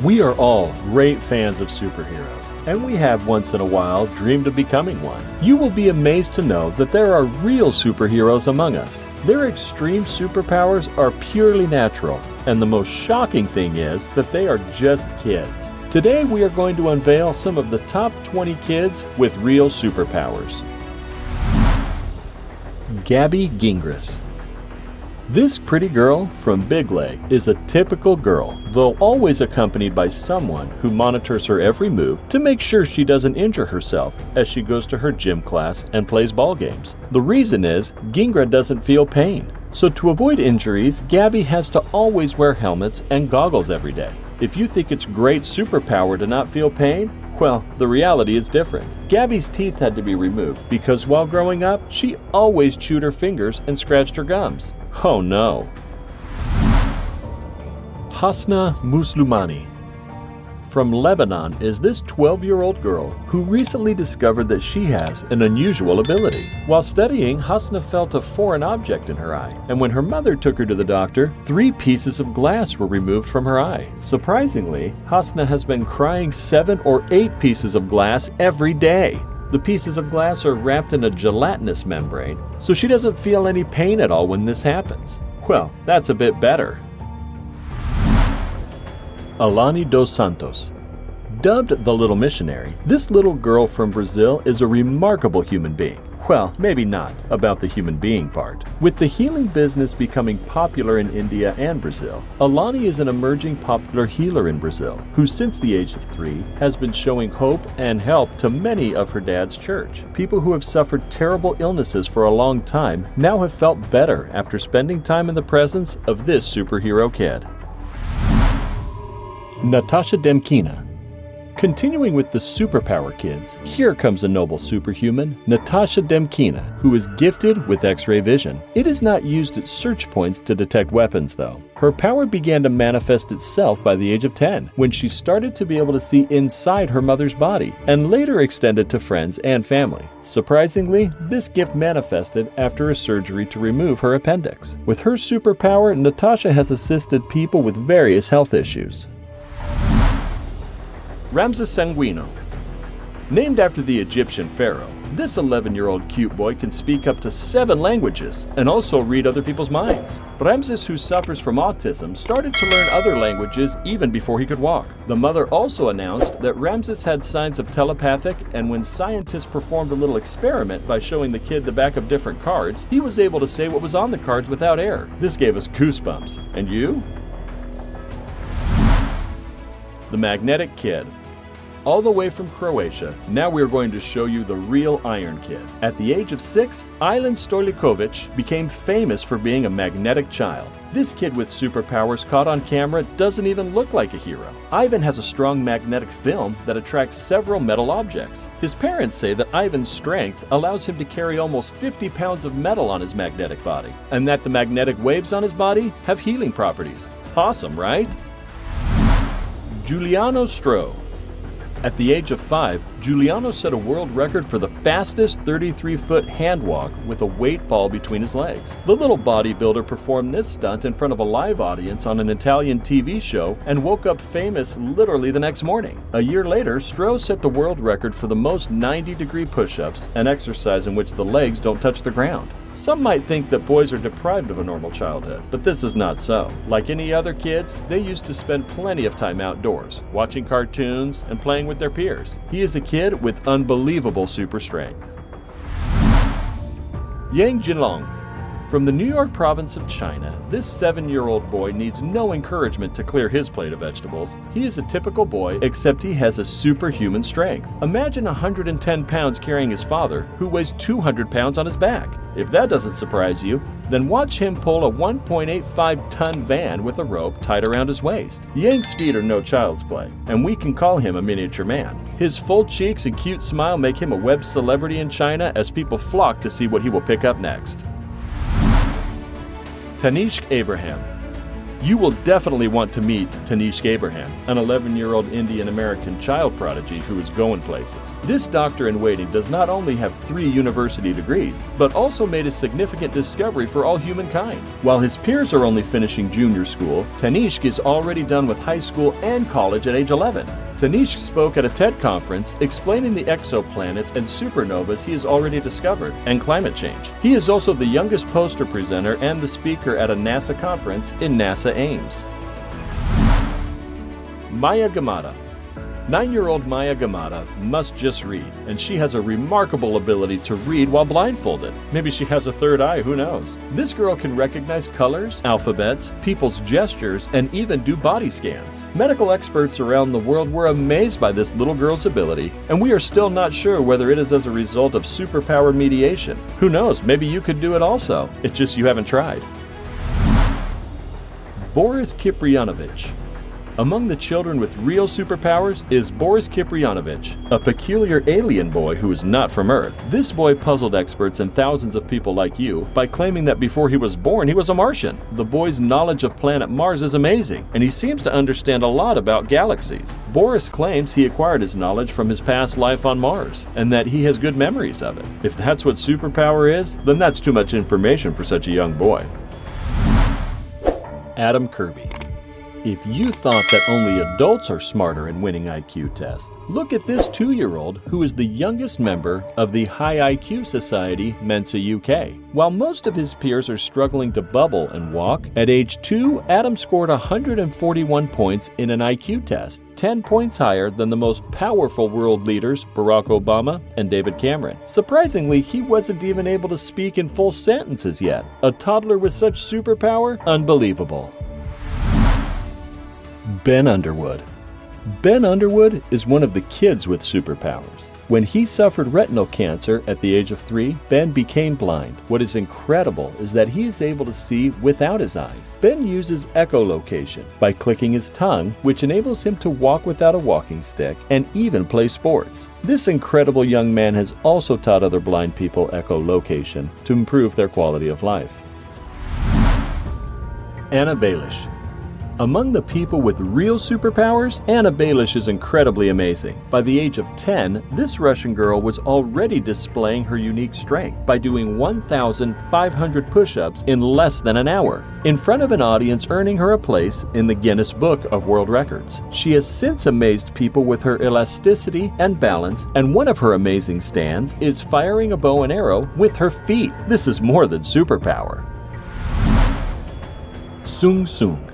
We are all great fans of superheroes, and we have once in a while dreamed of becoming one. You will be amazed to know that there are real superheroes among us. Their extreme superpowers are purely natural, and the most shocking thing is that they are just kids. Today we are going to unveil some of the top 20 kids with real superpowers. Gabby Gingras. This pretty girl from Big Leg is a typical girl, though always accompanied by someone who monitors her every move to make sure she doesn't injure herself as she goes to her gym class and plays ball games. The reason is Gingra doesn't feel pain. So to avoid injuries, Gabby has to always wear helmets and goggles every day. If you think it's great superpower to not feel pain, well, the reality is different. Gabby's teeth had to be removed because while growing up, she always chewed her fingers and scratched her gums. Oh no. Hasna Muslimani from Lebanon is this 12-year-old girl who recently discovered that she has an unusual ability. While studying, Hasna felt a foreign object in her eye, and when her mother took her to the doctor, 3 pieces of glass were removed from her eye. Surprisingly, Hasna has been crying 7 or 8 pieces of glass every day. The pieces of glass are wrapped in a gelatinous membrane, so she doesn't feel any pain at all when this happens. Well, that's a bit better. Alani dos Santos. Dubbed the Little Missionary, this little girl from Brazil is a remarkable human being. Well, maybe not about the human being part. With the healing business becoming popular in India and Brazil, Alani is an emerging popular healer in Brazil, who since the age of 3 has been showing hope and help to many of her dad's church. People who have suffered terrible illnesses for a long time now have felt better after spending time in the presence of this superhero kid. Natasha Demkina. Continuing with the superpower kids, here comes a noble superhuman, Natasha Demkina, who is gifted with X-ray vision. It is not used at search points to detect weapons, though. Her power began to manifest itself by the age of 10, when she started to be able to see inside her mother's body, and later extended to friends and family. Surprisingly, this gift manifested after a surgery to remove her appendix. With her superpower, Natasha has assisted people with various health issues. Ramses Sanguino. Named after the Egyptian pharaoh, this 11-year-old cute boy can speak up to 7 languages and also read other people's minds. Ramses, who suffers from autism, started to learn other languages even before he could walk. The mother also announced that Ramses had signs of telepathic, and when scientists performed a little experiment by showing the kid the back of different cards, he was able to say what was on the cards without error. This gave us goosebumps. And you? The Magnetic Kid. All the way from Croatia, now we are going to show you the real Iron Kid. At the age of 6, Ivan Stojkovic became famous for being a magnetic child. This kid with superpowers caught on camera doesn't even look like a hero. Ivan has a strong magnetic film that attracts several metal objects. His parents say that Ivan's strength allows him to carry almost 50 pounds of metal on his magnetic body, and that the magnetic waves on his body have healing properties. Awesome, right? Giuliano Stroh. At the age of 5, Giuliano set a world record for the fastest 33-foot hand walk with a weight ball between his legs. The little bodybuilder performed this stunt in front of a live audience on an Italian TV show and woke up famous literally the next morning. A year later, Stroh set the world record for the most 90-degree push-ups, an exercise in which the legs don't touch the ground. Some might think that boys are deprived of a normal childhood, but this is not so. Like any other kids, they used to spend plenty of time outdoors, watching cartoons and playing with their peers. He is a kid with unbelievable super strength. Yang Jinlong. From the New York province of China, this 7-year-old boy needs no encouragement to clear his plate of vegetables. He is a typical boy, except he has a superhuman strength. Imagine 110 pounds carrying his father, who weighs 200 pounds on his back. If that doesn't surprise you, then watch him pull a 1.85-ton van with a rope tied around his waist. Yang's feet are no child's play, and we can call him a miniature man. His full cheeks and cute smile make him a web celebrity in China as people flock to see what he will pick up next. Tanishq Abraham. You will definitely want to meet Tanishq Abraham, an 11-year-old Indian-American child prodigy who is going places. This doctor-in-waiting does not only have 3 university degrees, but also made a significant discovery for all humankind. While his peers are only finishing junior school, Tanishq is already done with high school and college at age 11. Tanishq spoke at a TED conference explaining the exoplanets and supernovas he has already discovered and climate change. He is also the youngest poster presenter and the speaker at a NASA conference in NASA Ames. Maya Gamada. 9-year-old Maya Gamada must just read, and she has a remarkable ability to read while blindfolded. Maybe she has a third eye, who knows? This girl can recognize colors, alphabets, people's gestures, and even do body scans. Medical experts around the world were amazed by this little girl's ability, and we are still not sure whether it is as a result of superpower mediation. Who knows, maybe you could do it also. It's just you haven't tried. Boris Kiprianovich. Among the children with real superpowers is Boris Kiprianovich, a peculiar alien boy who is not from Earth. This boy puzzled experts and thousands of people like you by claiming that before he was born, he was a Martian. The boy's knowledge of planet Mars is amazing, and he seems to understand a lot about galaxies. Boris claims he acquired his knowledge from his past life on Mars, and that he has good memories of it. If that's what superpower is, then that's too much information for such a young boy. Adam Kirby. If you thought that only adults are smarter in winning IQ tests, look at this 2-year-old who is the youngest member of the High IQ Society Mensa UK. While most of his peers are struggling to bubble and walk, at age 2, Adam scored 141 points in an IQ test, 10 points higher than the most powerful world leaders Barack Obama and David Cameron. Surprisingly, he wasn't even able to speak in full sentences yet. A toddler with such superpower? Unbelievable. Ben Underwood. Ben Underwood is one of the kids with superpowers. When he suffered retinal cancer at the age of 3, Ben became blind. What is incredible is that he is able to see without his eyes. Ben uses echolocation by clicking his tongue, which enables him to walk without a walking stick and even play sports. This incredible young man has also taught other blind people echolocation to improve their quality of life. Anna Baelish. Among the people with real superpowers, Anna Baelish is incredibly amazing. By the age of 10, this Russian girl was already displaying her unique strength by doing 1,500 push-ups in less than an hour, in front of an audience, earning her a place in the Guinness Book of World Records. She has since amazed people with her elasticity and balance, and one of her amazing stands is firing a bow and arrow with her feet. This is more than superpower. Sung Sung.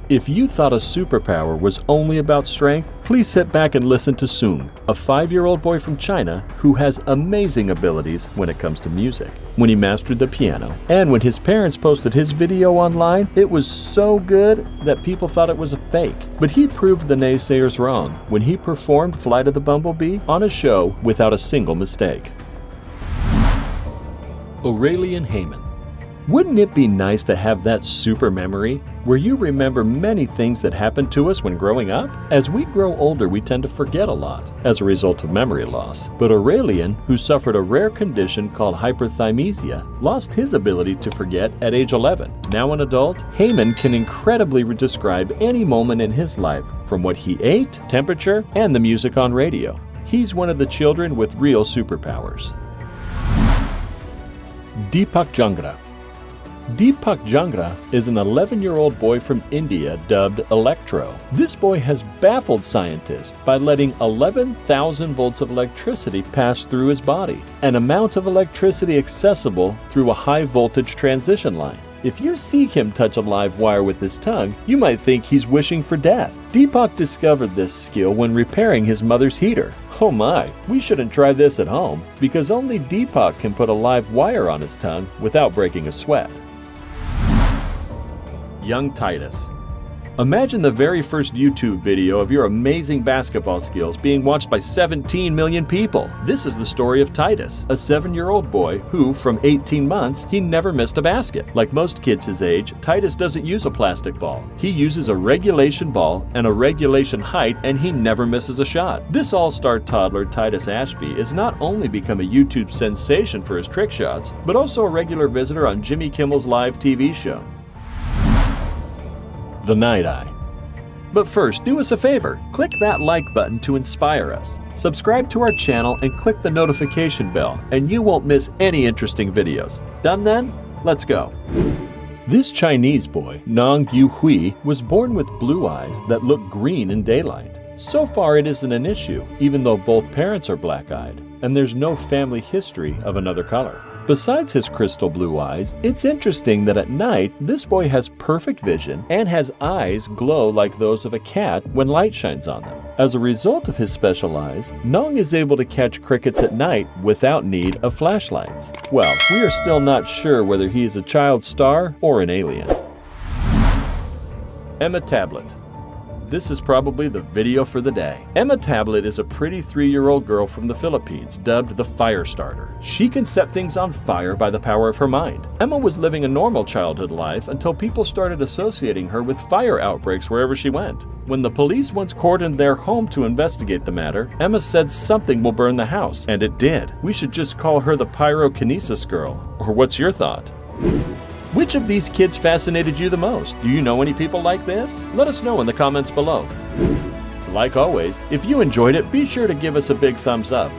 If you thought a superpower was only about strength, please sit back and listen to Sung, a 5-year-old boy from China who has amazing abilities when it comes to music. When he mastered the piano, and when his parents posted his video online, it was so good that people thought it was a fake. But he proved the naysayers wrong when he performed Flight of the Bumblebee on a show without a single mistake. Aurelian Heyman. Wouldn't it be nice to have that super memory where you remember many things that happened to us when growing up? As we grow older, we tend to forget a lot as a result of memory loss. But Aurelian, who suffered a rare condition called hyperthymesia, lost his ability to forget at age 11. Now an adult, Heyman can incredibly describe any moment in his life, from what he ate, temperature, and the music on radio. He's one of the children with real superpowers. Deepak Jangra. Deepak Jangra is an 11-year-old boy from India dubbed Electro. This boy has baffled scientists by letting 11,000 volts of electricity pass through his body, an amount of electricity accessible through a high-voltage transition line. If you see him touch a live wire with his tongue, you might think he's wishing for death. Deepak discovered this skill when repairing his mother's heater. Oh my, we shouldn't try this at home, because only Deepak can put a live wire on his tongue without breaking a sweat. Young Titus. Imagine the very first YouTube video of your amazing basketball skills being watched by 17 million people. This is the story of Titus, a 7-year-old boy who, from 18 months, he never missed a basket. Like most kids his age, Titus doesn't use a plastic ball. He uses a regulation ball and a regulation height, and he never misses a shot. This all-star toddler, Titus Ashby, has not only become a YouTube sensation for his trick shots, but also a regular visitor on Jimmy Kimmel's live TV show. the night eye. But first, do us a favor, click that like button to inspire us. Subscribe to our channel and click the notification bell, and you won't miss any interesting videos. Done then? Let's go. This Chinese boy, Nong Yu Hui, was born with blue eyes that look green in daylight. So far it isn't an issue, even though both parents are black-eyed, and there's no family history of another color. Besides his crystal blue eyes, it's interesting that at night, this boy has perfect vision and has eyes glow like those of a cat when light shines on them. As a result of his special eyes, Nong is able to catch crickets at night without need of flashlights. Well, we are still not sure whether he is a child star or an alien. Emma Tablet. This is probably the video for the day. Emma Tablet is a pretty 3-year-old girl from the Philippines, dubbed the fire starter. She can set things on fire by the power of her mind. Emma was living a normal childhood life until people started associating her with fire outbreaks wherever she went. When the police once cordoned their home to investigate the matter, Emma said something will burn the house, and it did. We should just call her the pyrokinesis girl. Or what's your thought? Which of these kids fascinated you the most? Do you know any people like this? Let us know in the comments below. Like always, if you enjoyed it, be sure to give us a big thumbs up.